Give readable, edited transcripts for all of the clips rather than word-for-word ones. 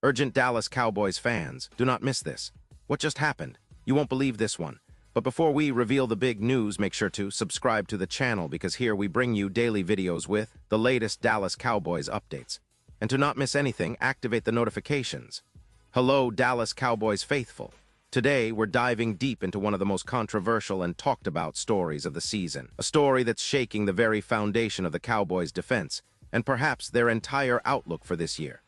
Urgent Dallas Cowboys fans, do not miss this. What just happened? You won't believe this one. But before we reveal the big news, make sure to subscribe to the channel because here we bring you daily videos with the latest Dallas Cowboys updates. And to not miss anything, activate the notifications. Hello, Dallas Cowboys faithful. Today, we're diving deep into one of the most controversial and talked about stories of the season. A story that's shaking the very foundation of the Cowboys' defense, and perhaps their entire outlook for this year.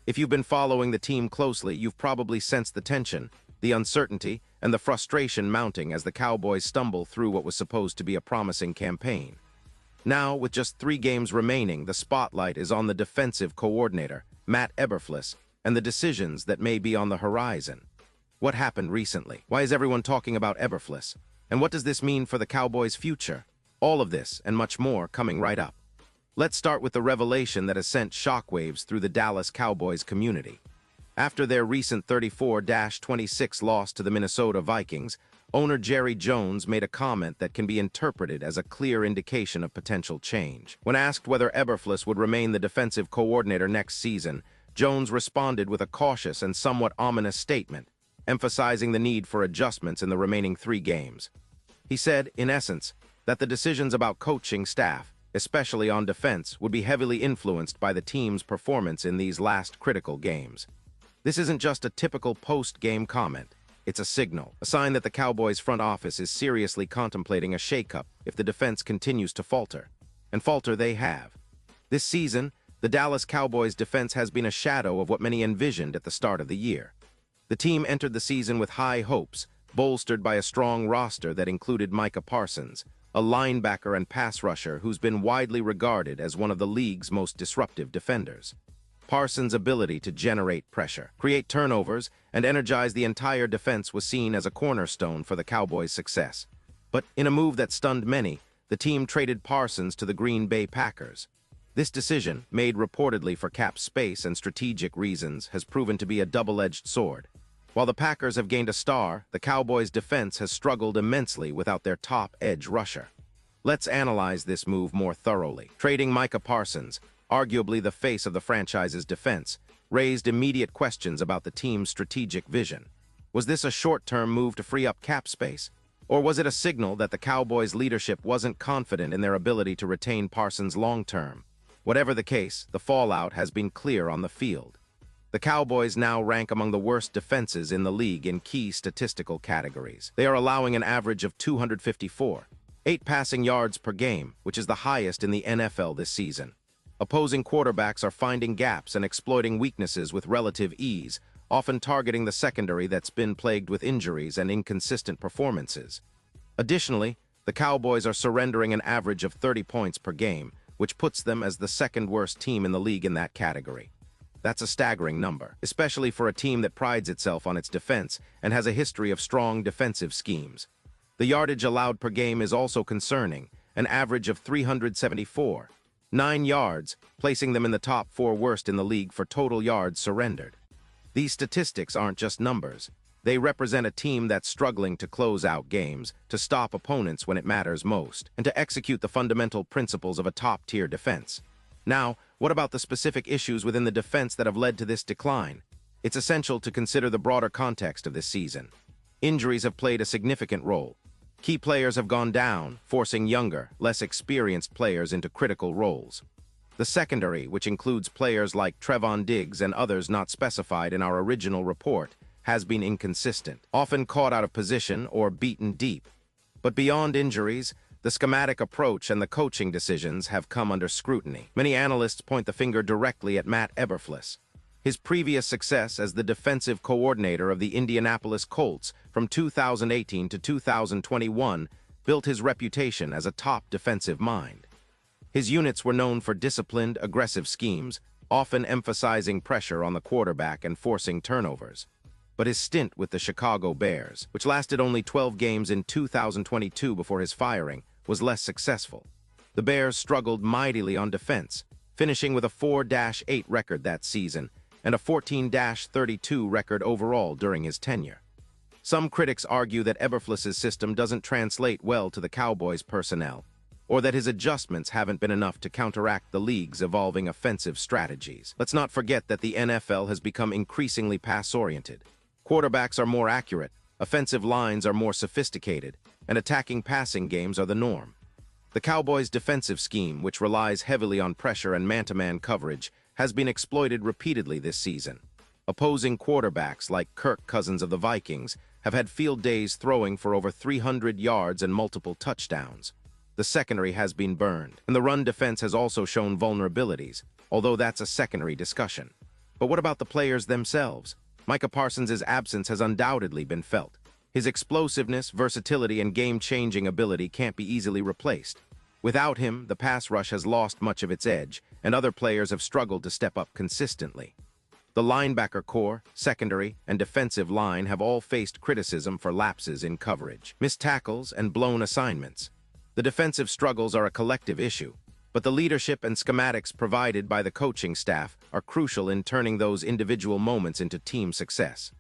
If you've been following the team closely, you've probably sensed the tension, the uncertainty, and the frustration mounting as the Cowboys stumble through what was supposed to be a promising campaign. Now, with just 3 games remaining, the spotlight is on the defensive coordinator, Matt Eberflus, and the decisions that may be on the horizon. What happened recently? Why is everyone talking about Eberflus? And what does this mean for the Cowboys' future? All of this and much more coming right up. Let's start with the revelation that has sent shockwaves through the Dallas Cowboys community. After their recent 34-26 loss to the Minnesota Vikings, owner Jerry Jones made a comment that can be interpreted as a clear indication of potential change. When asked whether Eberflus would remain the defensive coordinator next season, Jones responded with a cautious and somewhat ominous statement, emphasizing the need for adjustments in the remaining 3 games. He said, in essence, that the decisions about coaching staff, especially on defense, would be heavily influenced by the team's performance in these last critical games. This isn't just a typical post-game comment. It's a signal, a sign that the Cowboys' front office is seriously contemplating a shakeup if the defense continues to falter. And falter they have. This season, the Dallas Cowboys' defense has been a shadow of what many envisioned at the start of the year. The team entered the season with high hopes, bolstered by a strong roster that included Micah Parsons, a linebacker and pass rusher who's been widely regarded as one of the league's most disruptive defenders. Parsons' ability to generate pressure, create turnovers, and energize the entire defense was seen as a cornerstone for the Cowboys' success. But in a move that stunned many, the team traded Parsons to the Green Bay Packers. This decision, made reportedly for cap space and strategic reasons, has proven to be a double-edged sword. While the Packers have gained a star, the Cowboys' defense has struggled immensely without their top edge rusher. Let's analyze this move more thoroughly. Trading Micah Parsons, arguably the face of the franchise's defense, raised immediate questions about the team's strategic vision. Was this a short-term move to free up cap space? Or was it a signal that the Cowboys' leadership wasn't confident in their ability to retain Parsons long-term? Whatever the case, the fallout has been clear on the field. The Cowboys now rank among the worst defenses in the league in key statistical categories. They are allowing an average of 254, 8 passing yards per game, which is the highest in the NFL this season. Opposing quarterbacks are finding gaps and exploiting weaknesses with relative ease, often targeting the secondary that's been plagued with injuries and inconsistent performances. Additionally, the Cowboys are surrendering an average of 30 points per game, which puts them as the second worst team in the league in that category. That's a staggering number, especially for a team that prides itself on its defense and has a history of strong defensive schemes. The yardage allowed per game is also concerning, an average of 374, 9 yards, placing them in the top 4 worst in the league for total yards surrendered. These statistics aren't just numbers. They represent a team that's struggling to close out games, to stop opponents when it matters most, and to execute the fundamental principles of a top-tier defense. Now, what about the specific issues within the defense that have led to this decline? It's essential to consider the broader context of this season. Injuries have played a significant role. Key players have gone down, forcing younger, less experienced players into critical roles. The secondary, which includes players like Trevon Diggs and others not specified in our original report, has been inconsistent, often caught out of position or beaten deep. But beyond injuries, the schematic approach and the coaching decisions have come under scrutiny. Many analysts point the finger directly at Matt Eberflus. His previous success as the defensive coordinator of the Indianapolis Colts from 2018 to 2021 built his reputation as a top defensive mind. His units were known for disciplined, aggressive schemes, often emphasizing pressure on the quarterback and forcing turnovers. But his stint with the Chicago Bears, which lasted only 12 games in 2022 before his firing, was less successful. The Bears struggled mightily on defense, finishing with a 4-8 record that season and a 14-32 record overall during his tenure. Some critics argue that Eberflus's system doesn't translate well to the Cowboys' personnel. or that his adjustments haven't been enough to counteract the league's evolving offensive strategies. Let's not forget that the NFL has become increasingly pass-oriented. Quarterbacks are more accurate, offensive lines are more sophisticated, and attacking passing games are the norm. The Cowboys' defensive scheme, which relies heavily on pressure and man-to-man coverage, has been exploited repeatedly this season. Opposing quarterbacks like Kirk Cousins of the Vikings have had field days throwing for over 300 yards and multiple touchdowns. The secondary has been burned, and the run defense has also shown vulnerabilities, although that's a secondary discussion. But what about the players themselves? Micah Parsons' absence has undoubtedly been felt. His explosiveness, versatility, and game-changing ability can't be easily replaced. Without him, the pass rush has lost much of its edge, and other players have struggled to step up consistently. The linebacker core, secondary, and defensive line have all faced criticism for lapses in coverage, missed tackles, and blown assignments. The defensive struggles are a collective issue, but the leadership and schematics provided by the coaching staff are crucial in turning those individual moments into team success.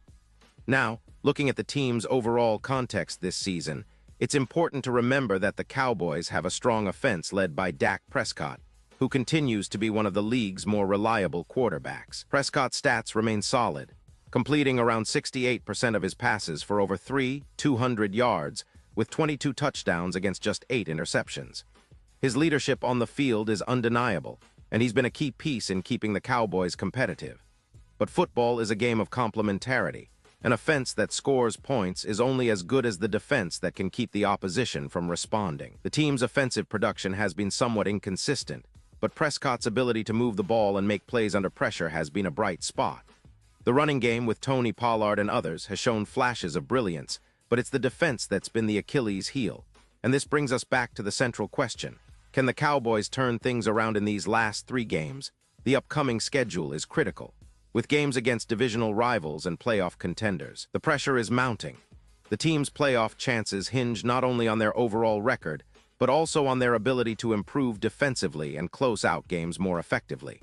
Now, looking at the team's overall context this season, it's important to remember that the Cowboys have a strong offense led by Dak Prescott, who continues to be one of the league's more reliable quarterbacks. Prescott's stats remain solid, completing around 68% of his passes for over 200 yards, with 22 touchdowns against just 8 interceptions. His leadership on the field is undeniable, and he's been a key piece in keeping the Cowboys competitive. But football is a game of complementarity. An offense that scores points is only as good as the defense that can keep the opposition from responding. The team's offensive production has been somewhat inconsistent, but Prescott's ability to move the ball and make plays under pressure has been a bright spot. The running game with Tony Pollard and others has shown flashes of brilliance, but it's the defense that's been the Achilles heel. And this brings us back to the central question. Can the Cowboys turn things around in these last 3 games? The upcoming schedule is critical, with games against divisional rivals and playoff contenders. The pressure is mounting. The team's playoff chances hinge not only on their overall record, but also on their ability to improve defensively and close out games more effectively.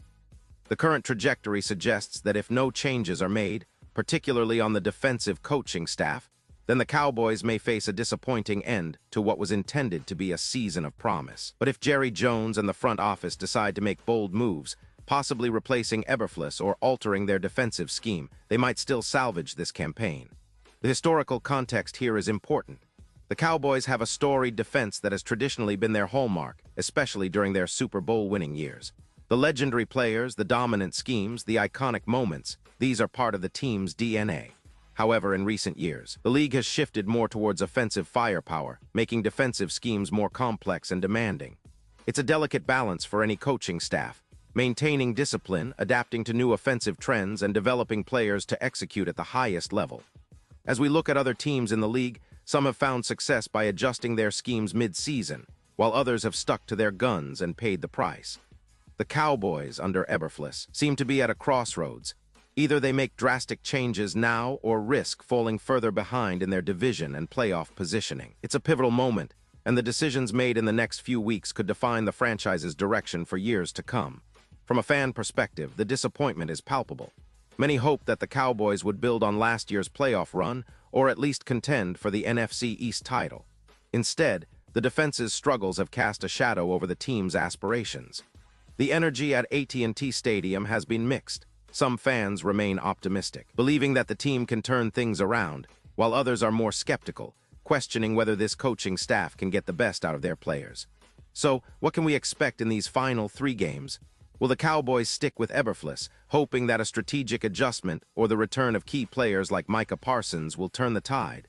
The current trajectory suggests that if no changes are made, particularly on the defensive coaching staff, then the Cowboys may face a disappointing end to what was intended to be a season of promise. But if Jerry Jones and the front office decide to make bold moves, possibly replacing Eberflus or altering their defensive scheme, they might still salvage this campaign. The historical context here is important. The Cowboys have a storied defense that has traditionally been their hallmark, especially during their Super Bowl winning years. The legendary players, the dominant schemes, the iconic moments, these are part of the team's DNA. However, in recent years, the league has shifted more towards offensive firepower, making defensive schemes more complex and demanding. It's a delicate balance for any coaching staff, maintaining discipline, adapting to new offensive trends, and developing players to execute at the highest level. As we look at other teams in the league, some have found success by adjusting their schemes mid-season, while others have stuck to their guns and paid the price. The Cowboys, under Eberflus, seem to be at a crossroads. Either they make drastic changes now or risk falling further behind in their division and playoff positioning. It's a pivotal moment, and the decisions made in the next few weeks could define the franchise's direction for years to come. From a fan perspective, the disappointment is palpable. Many hoped that the Cowboys would build on last year's playoff run, or at least contend for the NFC East title. Instead, the defense's struggles have cast a shadow over the team's aspirations. The energy at AT&T Stadium has been mixed. Some fans remain optimistic, believing that the team can turn things around, while others are more skeptical, questioning whether this coaching staff can get the best out of their players. So, what can we expect in these final 3 games? Will the Cowboys stick with Eberflus, hoping that a strategic adjustment or the return of key players like Micah Parsons will turn the tide?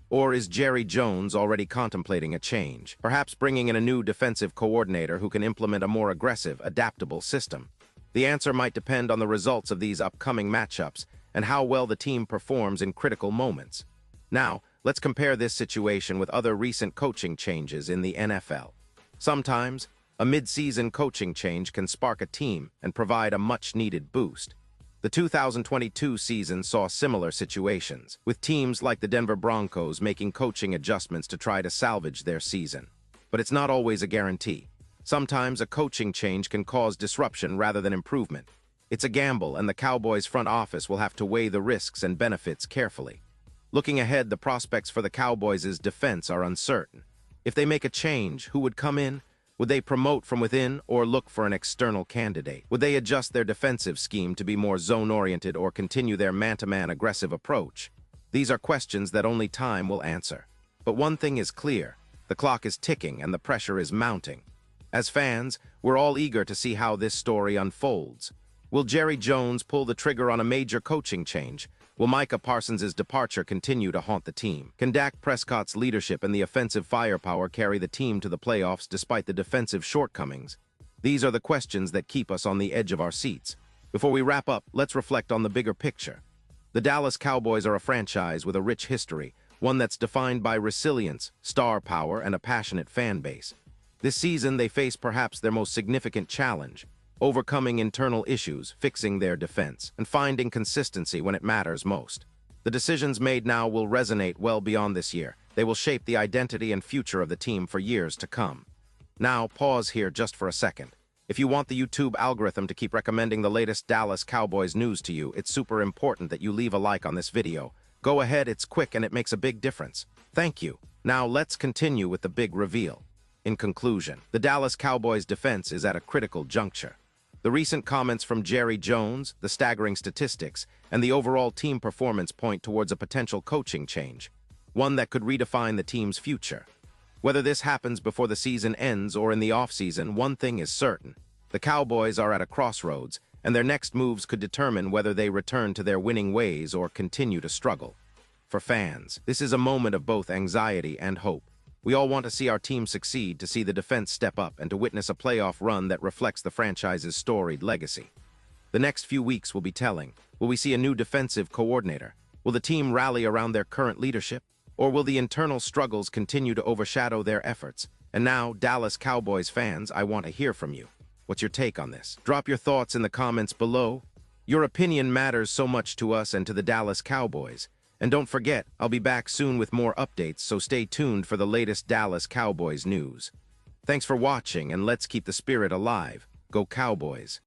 Or is Jerry Jones already contemplating a change, perhaps bringing in a new defensive coordinator who can implement a more aggressive, adaptable system? The answer might depend on the results of these upcoming matchups and how well the team performs in critical moments. Now, let's compare this situation with other recent coaching changes in the NFL. Sometimes, a mid-season coaching change can spark a team and provide a much-needed boost. The 2022 season saw similar situations, with teams like the Denver Broncos making coaching adjustments to try to salvage their season. But it's not always a guarantee. Sometimes a coaching change can cause disruption rather than improvement. It's a gamble, and the Cowboys' front office will have to weigh the risks and benefits carefully. Looking ahead, the prospects for the Cowboys' defense are uncertain. If they make a change, who would come in? Would they promote from within or look for an external candidate? Would they adjust their defensive scheme to be more zone-oriented or continue their man-to-man aggressive approach? These are questions that only time will answer. But one thing is clear: the clock is ticking and the pressure is mounting. As fans, we're all eager to see how this story unfolds. Will Jerry Jones pull the trigger on a major coaching change? Will Micah Parsons' departure continue to haunt the team? Can Dak Prescott's leadership and the offensive firepower carry the team to the playoffs despite the defensive shortcomings? These are the questions that keep us on the edge of our seats. Before we wrap up, let's reflect on the bigger picture. The Dallas Cowboys are a franchise with a rich history, one that's defined by resilience, star power, and a passionate fan base. This season, they face perhaps their most significant challenge: overcoming internal issues, fixing their defense, and finding consistency when it matters most. The decisions made now will resonate well beyond this year. They will shape the identity and future of the team for years to come. Now, pause here just for a second. If you want the YouTube algorithm to keep recommending the latest Dallas Cowboys news to you, it's super important that you leave a like on this video. Go ahead, it's quick and it makes a big difference. Thank you. Now let's continue with the big reveal. In conclusion, the Dallas Cowboys defense is at a critical juncture. The recent comments from Jerry Jones, the staggering statistics, and the overall team performance point towards a potential coaching change, one that could redefine the team's future. Whether this happens before the season ends or in the offseason, one thing is certain: the Cowboys are at a crossroads, and their next moves could determine whether they return to their winning ways or continue to struggle. For fans, this is a moment of both anxiety and hope. We all want to see our team succeed, to see the defense step up, and to witness a playoff run that reflects the franchise's storied legacy. The next few weeks will be telling. Will we see a new defensive coordinator? Will the team rally around their current leadership? Or will the internal struggles continue to overshadow their efforts? And now, Dallas Cowboys fans, I want to hear from you. What's your take on this? Drop your thoughts in the comments below. Your opinion matters so much to us and to the Dallas Cowboys. And don't forget, I'll be back soon with more updates, so stay tuned for the latest Dallas Cowboys news. Thanks for watching, and let's keep the spirit alive. Go Cowboys!